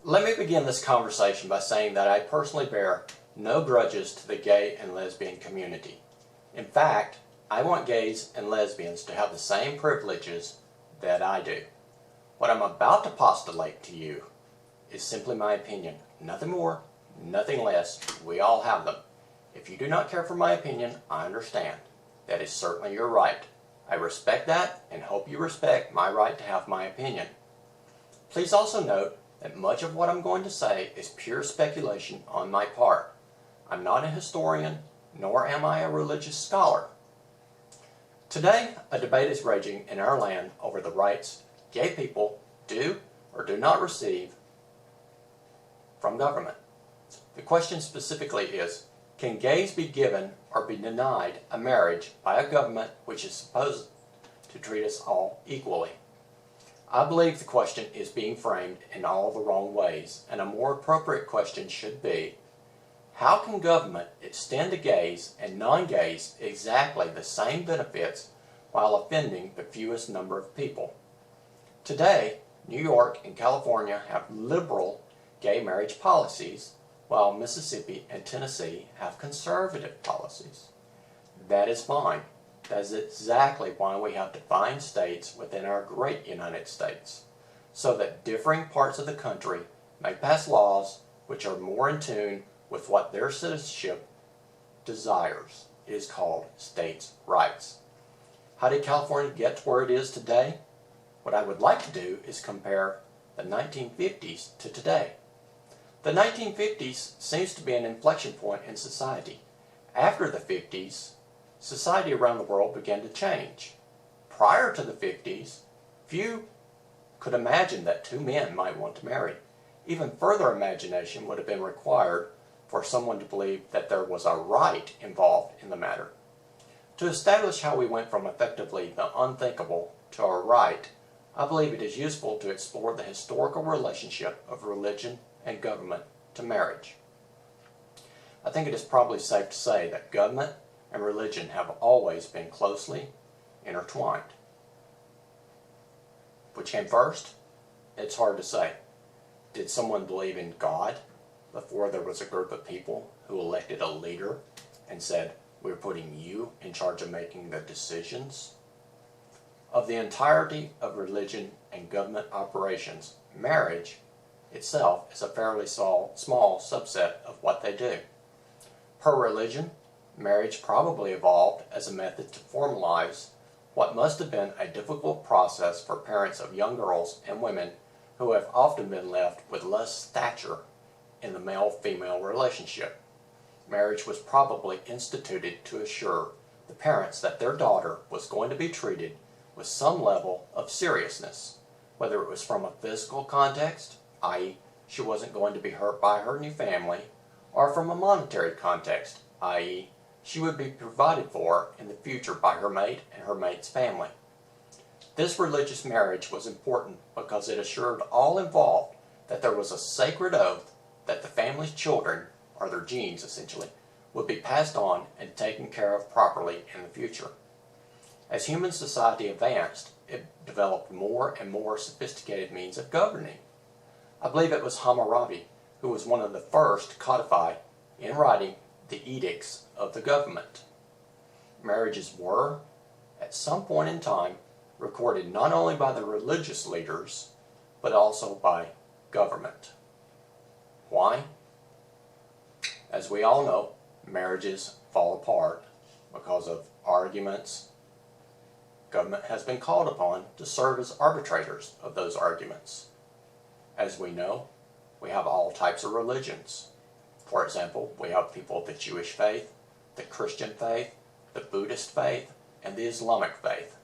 Let me begin this conversation by saying that I personally bear no grudges to the gay and lesbian community. In fact, I want gays and lesbians to have the same privileges that I do. What I'm about to postulate to you is simply my opinion. Nothing more, nothing less. We all have them. If you do not care for my opinion, I understand. That is certainly your right. I respect that and hope you respect my right to have my opinion. Please also note that much of what I'm going to say is pure speculation on my part. I'm not a historian, nor am I a religious scholar. Today, a debate is raging in our land over the rights gay people do or do not receive from government. The question specifically is, can gays be given or be denied a marriage by a government which is supposed to treat us all equally? I believe the question is being framed in all the wrong ways, and a more appropriate question should be, how can government extend to gays and non-gays exactly the same benefits while offending the fewest number of people? Today, New York and California have liberal gay marriage policies, while Mississippi and Tennessee have conservative policies. That is fine. That is exactly why we have defined states within our great United States, so that differing parts of the country may pass laws which are more in tune with what their citizenship desires. It is called states' rights. How did California get to where it is today? What I would like to do is compare the 1950s to today. The 1950s seems to be an inflection point in society. After the 50s, society around the world began to change. Prior to the 50s, few could imagine that two men might want to marry. Even further imagination would have been required for someone to believe that there was a right involved in the matter. To establish how we went from effectively the unthinkable to a right, I believe it is useful to explore the historical relationship of religion and government to marriage. I think it is probably safe to say that government and religion have always been closely intertwined. Which came first? It's hard to say. Did someone believe in God before there was a group of people who elected a leader and said, "We're putting you in charge of making the decisions"? Of the entirety of religion and government operations, marriage itself is a fairly small subset of what they do. Per religion, marriage probably evolved as a method to formalize what must have been a difficult process for parents of young girls and women who have often been left with less stature in the male-female relationship. Marriage was probably instituted to assure the parents that their daughter was going to be treated with some level of seriousness, whether it was from a physical context, i.e., she wasn't going to be hurt by her new family, or from a monetary context, i.e., she would be provided for in the future by her mate and her mate's family. This religious marriage was important because it assured all involved that there was a sacred oath that the family's children, or their genes essentially, would be passed on and taken care of properly in the future. As human society advanced, it developed more and more sophisticated means of governing. I believe it was Hammurabi who was one of the first to codify in writing the edicts of the government. Marriages were, at some point in time, recorded not only by the religious leaders, but also by government. Why? As we all know, marriages fall apart because of arguments. Government has been called upon to serve as arbitrators of those arguments. As we know, we have all types of religions. For example, we have people of the Jewish faith, the Christian faith, the Buddhist faith, and the Islamic faith.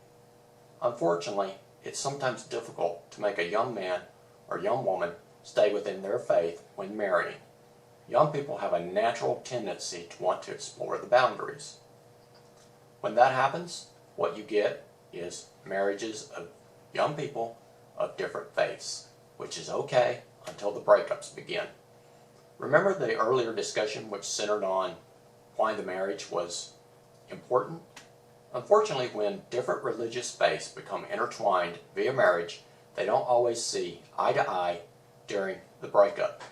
Unfortunately, it's sometimes difficult to make a young man or young woman stay within their faith when marrying. Young people have a natural tendency to want to explore the boundaries. When that happens, what you get is marriages of young people of different faiths, which is okay until the breakups begin. Remember the earlier discussion which centered on why the marriage was important? Unfortunately, when different religious faiths become intertwined via marriage, they don't always see eye to eye during the breakup.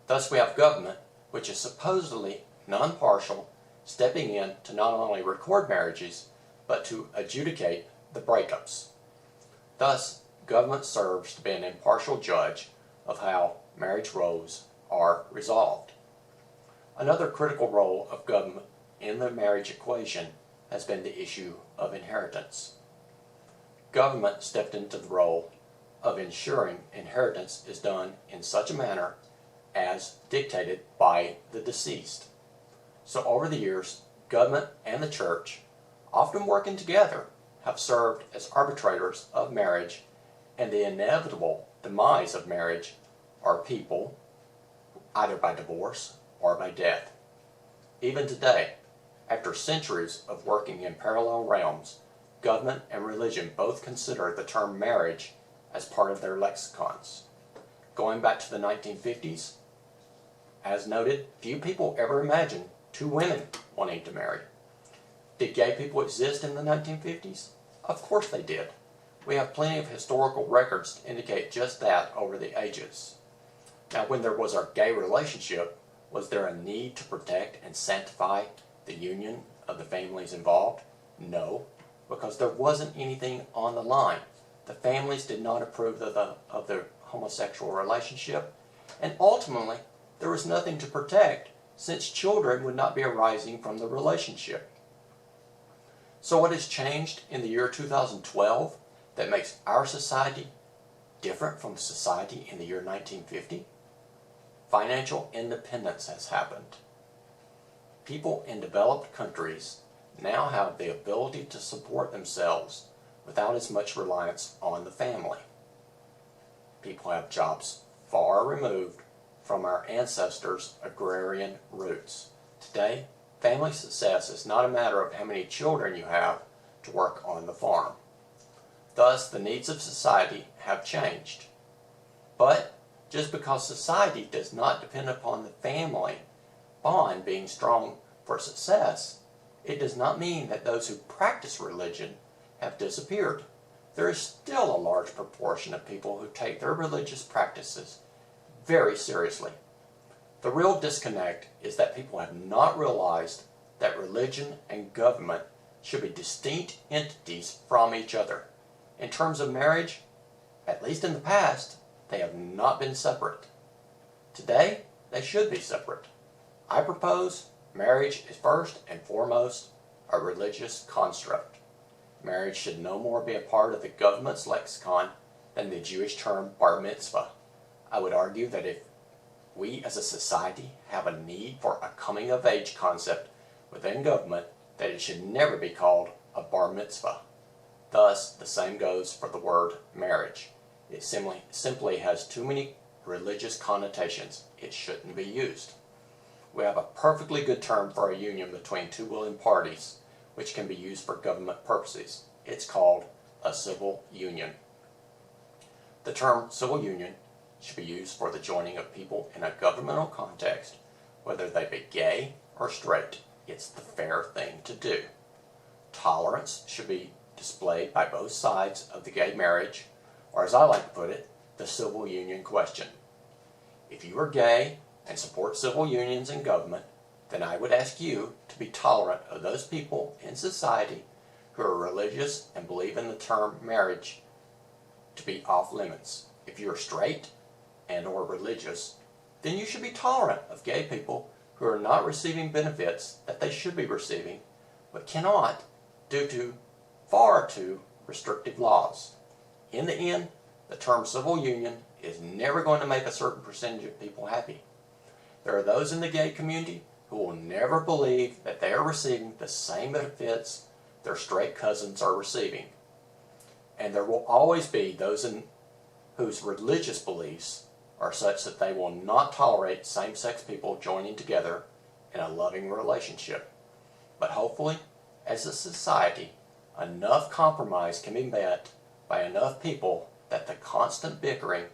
Thus we have government, which is supposedly non-partial, stepping in to not only record marriages, but to adjudicate the breakups. Thus, government serves to be an impartial judge of how marriage roles are resolved. Another critical role of government in the marriage equation has been the issue of inheritance. Government stepped into the role of ensuring inheritance is done in such a manner as dictated by the deceased. So over the years, government and the church, often working together, have served as arbitrators of marriage and the inevitable demise of marriage are people, either by divorce or by death. Even today, after centuries of working in parallel realms, government and religion both consider the term marriage as part of their lexicons. Going back to the 1950s, as noted, few people ever imagined two women wanting to marry. Did gay people exist in the 1950s? Of course they did. We have plenty of historical records to indicate just that over the ages. Now, when there was a gay relationship, was there a need to protect and sanctify the union of the families involved? No, because there wasn't anything on the line. The families did not approve of the homosexual relationship, and ultimately there was nothing to protect since children would not be arising from the relationship. So what has changed in the year 2012 that makes our society different from society in the year 1950? Financial independence has happened. People in developed countries now have the ability to support themselves without as much reliance on the family. People have jobs far removed from our ancestors' agrarian roots. Today, family success is not a matter of how many children you have to work on the farm. Thus, the needs of society have changed. But just because society does not depend upon the family bond being strong for success, it does not mean that those who practice religion have disappeared. There is still a large proportion of people who take their religious practices very seriously. The real disconnect is that people have not realized that religion and government should be distinct entities from each other. In terms of marriage, at least in the past, they have not been separate. Today, they should be separate. I propose marriage is first and foremost a religious construct. Marriage should no more be a part of the government's lexicon than the Jewish term bar mitzvah. I would argue that if we as a society have a need for a coming-of-age concept within government, that it should never be called a bar mitzvah. Thus, the same goes for the word marriage. It simply has too many religious connotations. It shouldn't be used. We have a perfectly good term for a union between two willing parties, which can be used for government purposes. It's called a civil union. The term civil union should be used for the joining of people in a governmental context, whether they be gay or straight. It's the fair thing to do. Tolerance should be displayed by both sides of the gay marriage, or as I like to put it, the civil union question. If you are gay and support civil unions in government, then I would ask you to be tolerant of those people in society who are religious and believe in the term marriage to be off limits. If you are straight and or religious, then you should be tolerant of gay people who are not receiving benefits that they should be receiving, but cannot due to far too restrictive laws. In the end, the term civil union is never going to make a certain percentage of people happy. There are those in the gay community who will never believe that they are receiving the same benefits their straight cousins are receiving. And there will always be those whose religious beliefs are such that they will not tolerate same-sex people joining together in a loving relationship. But hopefully, as a society, enough compromise can be met by enough people that the constant bickering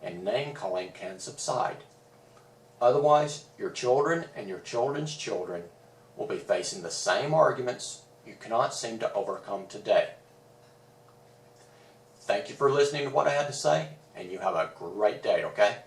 and name-calling can subside. Otherwise, your children and your children's children will be facing the same arguments you cannot seem to overcome today. Thank you for listening to what I had to say, and you have a great day, okay?